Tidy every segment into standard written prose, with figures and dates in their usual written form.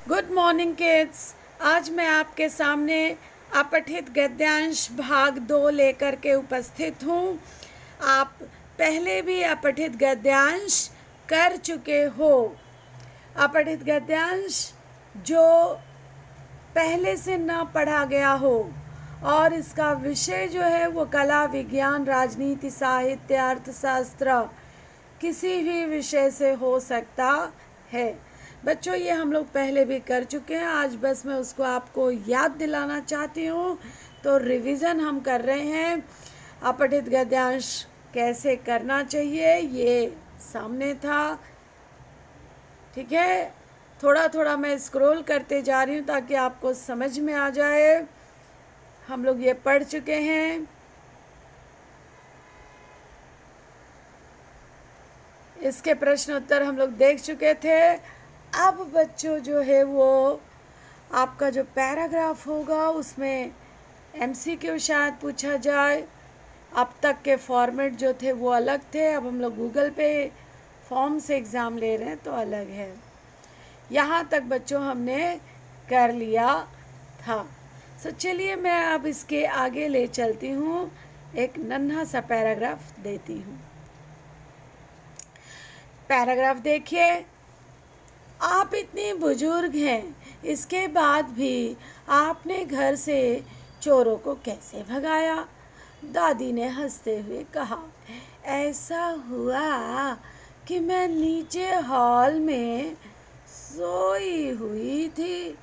Good morning kids. आज मैं आपके सामने अपठित गद्यांश भाग 2 लेकर के उपस्थित हूँ। आप पहले भी अपठित गद्यांश कर चुके हो। अपठित गद्यांश जो पहले से न पढ़ा गया हो और इसका विषय जो है वो कला, विज्ञान, राजनीति, साहित्य, अर्थशास्त्र किसी भी विषय से हो सकता है। बच्चों, ये हम लोग पहले भी कर चुके हैं। आज बस मैं उसको आपको याद दिलाना चाहती हूँ। तो रिवीजन हम कर रहे हैं। अपठित गद्यांश कैसे करना चाहिए ये सामने था। ठीक है, थोड़ा थोड़ा मैं स्क्रॉल करते जा रही हूँ ताकि आपको समझ में आ जाए। हम लोग ये पढ़ चुके हैं। इसके प्रश्न उत्तर हम लोग देख चुके थे। अब बच्चों जो है वो आपका जो पैराग्राफ होगा उसमें एमसीक्यू शायद पूछा जाए। अब तक के फॉर्मेट जो थे वो अलग थे, अब हम लोग गूगल पे फॉर्म से एग्ज़ाम ले रहे हैं तो अलग है। यहाँ तक बच्चों हमने कर लिया था। सो चलिए मैं अब इसके आगे ले चलती हूँ। एक नन्हा सा पैराग्राफ देती हूँ। पैराग्राफ देखिए। आप इतनी बुजुर्ग हैं, इसके बाद भी आपने घर से चोरों को कैसे भगाया? दादी ने हंसते हुए कहा, ऐसा हुआ कि मैं नीचे हॉल में सोई हुई थी।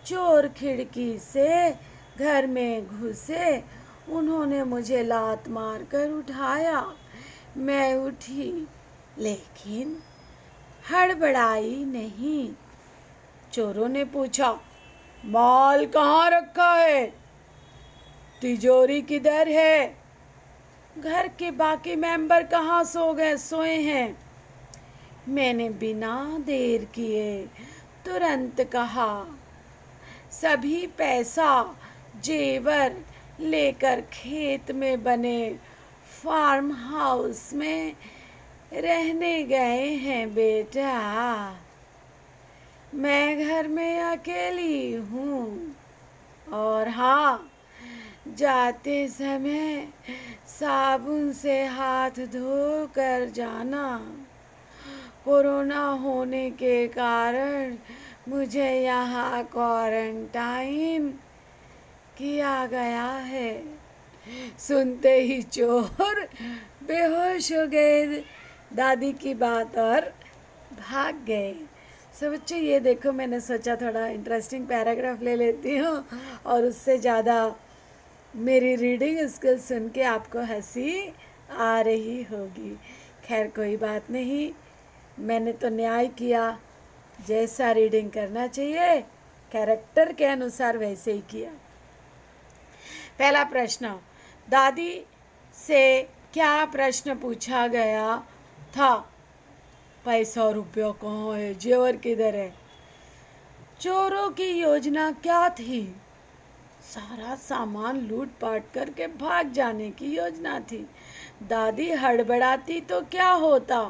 चोर खिड़की से घर में घुसे। उन्होंने मुझे लात मार कर उठाया। मैं उठी, लेकिन हड़बड़ाई नहीं। चोरों ने पूछा, माल कहाँ रखा है? तिजोरी किधर है? घर के बाकी मेंबर कहाँ सोए हैं? मैंने बिना देर किए तुरंत कहा, सभी पैसा जेवर लेकर खेत में बने फार्म हाउस में रहने गए हैं बेटा। मैं घर में अकेली हूँ। और हाँ, जाते समय साबुन से हाथ धो कर जाना। कोरोना होने के कारण मुझे यहाँ क्वारंटाइन किया गया है। सुनते ही चोर बेहोश हो गए दादी की बात और भाग गए। सो बच्चों, ये देखो, मैंने सोचा थोड़ा इंटरेस्टिंग पैराग्राफ ले लेती हूँ और उससे ज़्यादा मेरी रीडिंग स्किल सुन के आपको हंसी आ रही होगी। खैर कोई बात नहीं, मैंने तो न्याय किया। जैसा रीडिंग करना चाहिए कैरेक्टर के अनुसार वैसे ही किया। पहला प्रश्न, दादी से क्या प्रश्न पूछा गया था? पैसा और रुपया कहाँ है? जेवर किधर है? चोरों की योजना क्या थी? सारा सामान लूट पाट करके भाग जाने की योजना थी। दादी हड़बड़ाती तो क्या होता?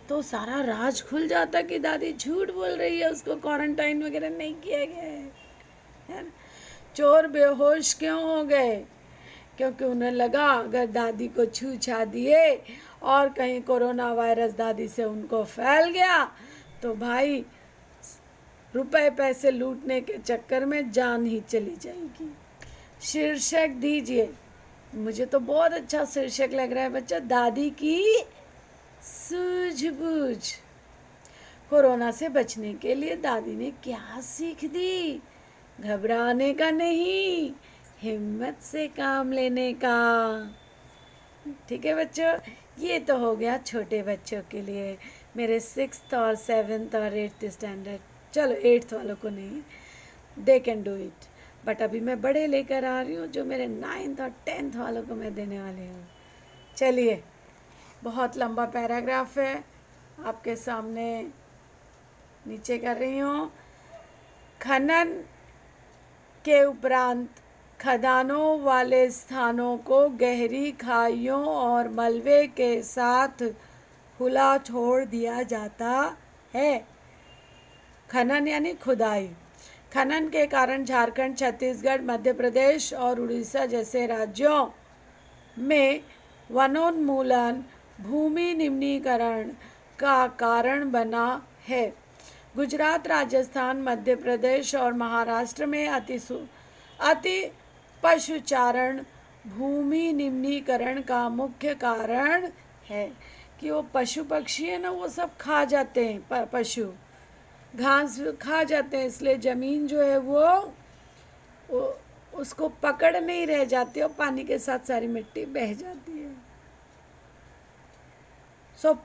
तो सारा राज खुल जाता कि दादी झूठ बोल रही है, उसको क्वारंटाइन वगैरह नहीं किया गया है ना? चोर बेहोश क्यों हो गए? क्योंकि उन्हें लगा अगर दादी को छू छा दिए और कहीं कोरोना वायरस दादी से उनको फैल गया तो भाई रुपए पैसे लूटने के चक्कर में जान ही चली जाएगी। शीर्षक दीजिए। मुझे तो बहुत अच्छा शीर्षक लग रहा है बच्चा, दादी की सूझबूझ। कोरोना से बचने के लिए दादी ने क्या सीख दी? घबराने का नहीं, हिम्मत से काम लेने का। ठीक है बच्चों, ये तो हो गया छोटे बच्चों के लिए, मेरे 6th और 7th और 8th स्टैंडर्ड। चलो 8th वालों को नहीं, they can do it. But अभी मैं बड़े लेकर आ रही हूँ जो मेरे 9th और 10th वालों को मैं देने वाली हूँ। चलिए, बहुत लंबा पैराग्राफ है, आपके सामने नीचे कर रही हूँ। खनन के उपरांत खदानों वाले स्थानों को गहरी खाइयों और मलबे के साथ खुला छोड़ दिया जाता है। खनन यानी खुदाई। खनन के कारण झारखंड, छत्तीसगढ़, मध्य प्रदेश और उड़ीसा जैसे राज्यों में वनोन्मूलन भूमि निम्नीकरण का कारण बना है। गुजरात, राजस्थान, मध्य प्रदेश और महाराष्ट्र में अति पशुचारण भूमि निम्नीकरण का मुख्य कारण है कि वो पशु पक्षी है ना, वो सब खा जाते हैं, पशु घास खा जाते हैं, इसलिए ज़मीन जो है वो उसको पकड़ नहीं रह जाती और पानी के साथ सारी मिट्टी बह जाती है।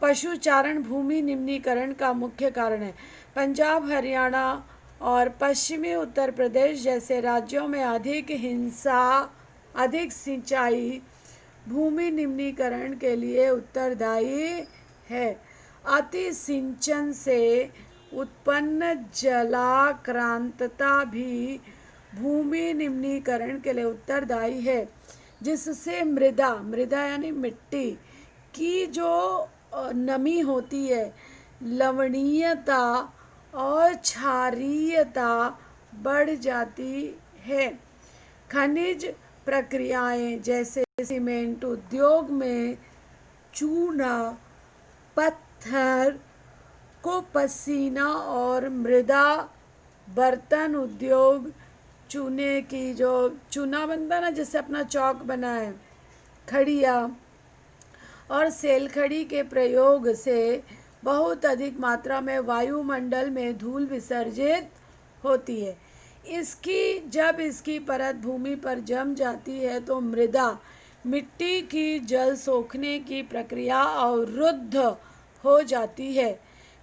पशुचारण भूमि निम्नीकरण का मुख्य कारण है। पंजाब, हरियाणा और पश्चिमी उत्तर प्रदेश जैसे राज्यों में अधिक सिंचाई भूमि निम्नीकरण के लिए उत्तरदायी है। अति सिंचन से उत्पन्न जलाक्रांतता भी भूमि निम्नीकरण के लिए उत्तरदायी है, जिससे मृदा यानी मिट्टी की जो नमी होती है, लवणीयता और क्षारीयता बढ़ जाती है। खनिज प्रक्रियाएं जैसे सीमेंट उद्योग में चूना पत्थर को पसीना और मृदा बर्तन उद्योग चूने की जो चूना बनता ना, जिससे अपना चौक बना है, खड़िया और सेल खड़ी के प्रयोग से बहुत अधिक मात्रा में वायुमंडल में धूल विसर्जित होती है। जब इसकी परत भूमि पर जम जाती है तो मिट्टी की जल सोखने की प्रक्रिया अवरुद्ध हो जाती है।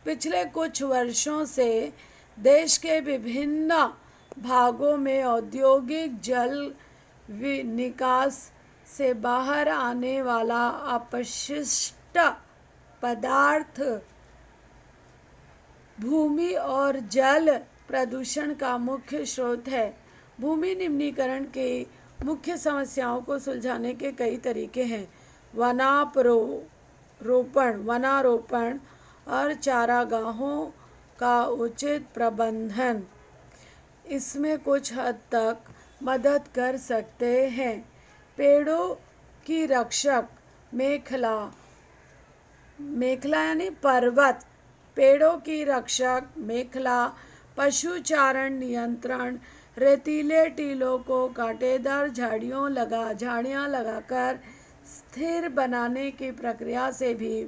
पिछले कुछ वर्षों से देश के विभिन्न भागों में औद्योगिक जल निकास से बाहर आने वाला अपशिष्ट पदार्थ भूमि और जल प्रदूषण का मुख्य स्रोत है। भूमि निम्नीकरण के मुख्य समस्याओं को सुलझाने के कई तरीके हैं। वनारोपण और चारागाहों का उचित प्रबंधन इसमें कुछ हद तक मदद कर सकते हैं। पेड़ों की रक्षक मेखला यानी पर्वत, पेड़ों की रक्षक मेखला, पशुचारण नियंत्रण, रेतीले टीलों को कांटेदार झाड़ियाँ लगाकर स्थिर बनाने की प्रक्रिया से भी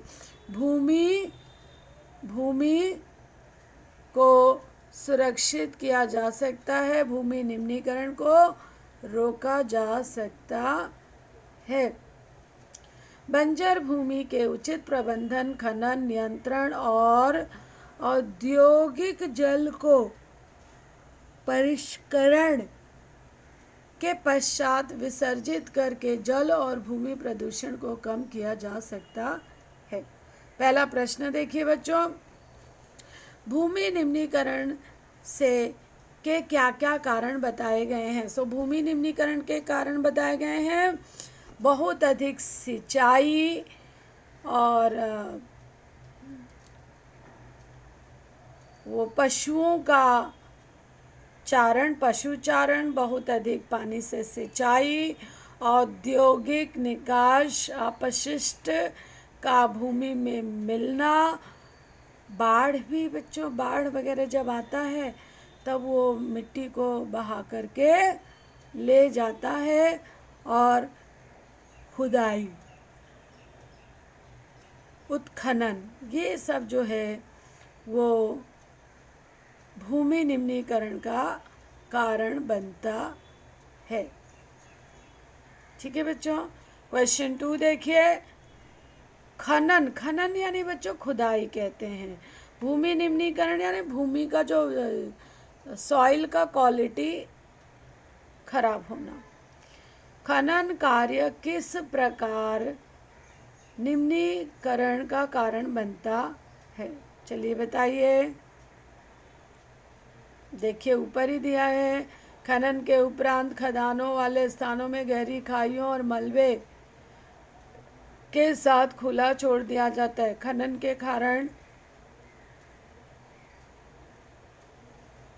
भूमि को सुरक्षित किया जा सकता है। भूमि निम्नीकरण को रोका जा सकता है। बंजर भूमि के उचित प्रबंधन, खनन नियंत्रण और औद्योगिक जल को परिष्करण के पश्चात विसर्जित करके जल और भूमि प्रदूषण को कम किया जा सकता है। पहला प्रश्न देखिए बच्चों, भूमि निम्नीकरण के क्या क्या कारण बताए गए हैं। भूमि निम्नीकरण के कारण बताए गए हैं बहुत अधिक सिंचाई और वो पशुचारण, बहुत अधिक पानी से सिंचाई, औद्योगिक निकास, अपशिष्ट का भूमि में मिलना, बाढ़ वगैरह जब आता है तब वो मिट्टी को बहा करके ले जाता है, और खुदाई, उत्खनन, ये सब जो है वो भूमि निम्नीकरण का कारण बनता है। ठीक है बच्चों, क्वेश्चन 2 देखिए। खनन यानी बच्चों खुदाई कहते हैं। भूमि निम्नीकरण यानी भूमि का जो सॉइल का क्वालिटी खराब होना। खनन कार्य किस प्रकार निम्नीकरण का कारण बनता है, चलिए बताइए। देखिए ऊपर ही दिया है, खनन के उपरांत खदानों वाले स्थानों में गहरी खाइयों और मलबे के साथ खुला छोड़ दिया जाता है। खनन के कारण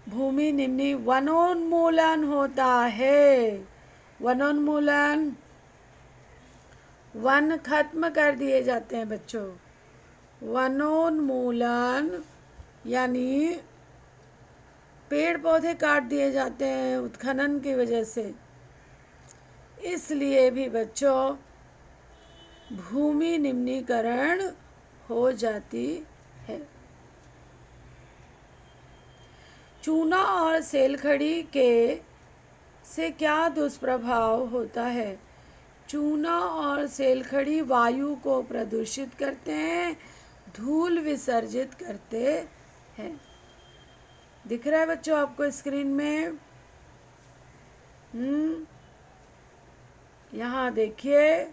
भूमि निम्नी वनोन्मूलन होता है। वनोन्मूलन, वन खत्म कर दिए जाते हैं बच्चों। वनोन्मूलन यानी पेड़ पौधे काट दिए जाते हैं उत्खनन की वजह से। इसलिए भी बच्चों भूमि निम्नीकरण हो जाती है। चूना और सेलखड़ी के से क्या दुष्प्रभाव होता है? चूना और सेलखड़ी वायु को प्रदूषित करते हैं, धूल विसर्जित करते हैं। दिख रहा है बच्चों आपको स्क्रीन में? यहाँ देखिए,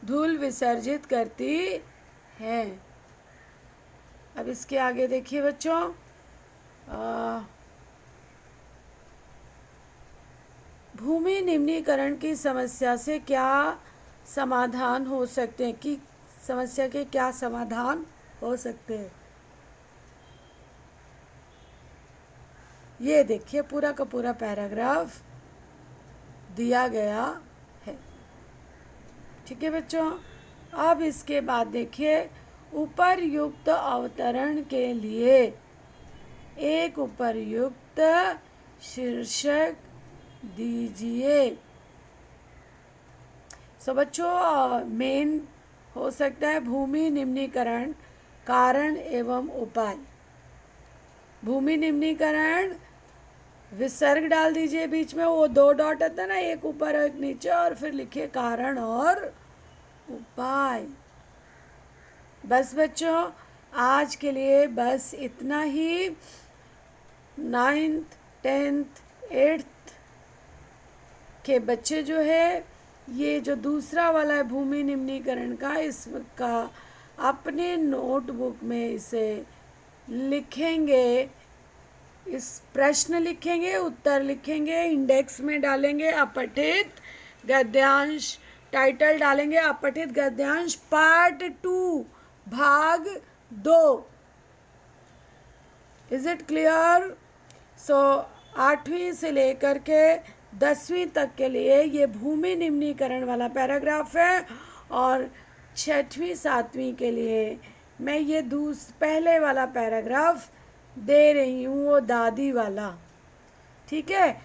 धूल विसर्जित करती है। अब इसके आगे देखिए बच्चों, भूमि निम्नीकरण की समस्या से क्या समाधान हो सकते हैं? कि समस्या के क्या समाधान हो सकते हैं? ये देखिए पूरा का पूरा पैराग्राफ दिया गया है। ठीक है बच्चों, अब इसके बाद देखिए, उपर्युक्त अवतरण के लिए एक उपर्युक्त शीर्षक दीजिए। सो बच्चों मेन हो सकता है भूमि निम्नीकरण कारण एवं उपाय। भूमि निम्नीकरण विसर्ग डाल दीजिए बीच में, वो 2 डॉट आता है ना, एक ऊपर एक नीचे, और फिर लिखिए कारण और उपाय। बस बच्चों आज के लिए बस इतना ही। 9th 10th 8th के बच्चे जो है, ये जो दूसरा वाला है भूमि निम्नीकरण का, इसका अपने नोटबुक में इसे लिखेंगे, इस प्रश्न लिखेंगे, उत्तर लिखेंगे, इंडेक्स में डालेंगे अपठित गद्यांश, टाइटल डालेंगे अपठित गद्यांश पार्ट 2 भाग 2। Is it clear? सो 8वीं से लेकर के 10वीं तक के लिए ये भूमि निम्नीकरण वाला पैराग्राफ है, और 6वीं 7वीं के लिए मैं ये पहले वाला पैराग्राफ दे रही हूँ, वो दादी वाला। ठीक है,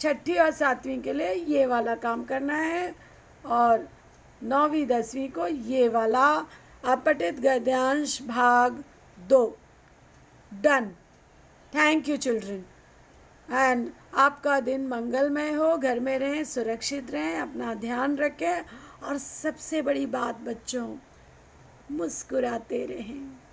6ठी और 7वीं के लिए ये वाला काम करना है, और 9वीं 10वीं को ये वाला अपठित गद्यांश भाग 2। Done. Thank you children, and आपका दिन मंगलमय हो, घर में रहें, सुरक्षित रहें, अपना ध्यान रखें, और सबसे बड़ी बात बच्चों, मुस्कुराते रहें।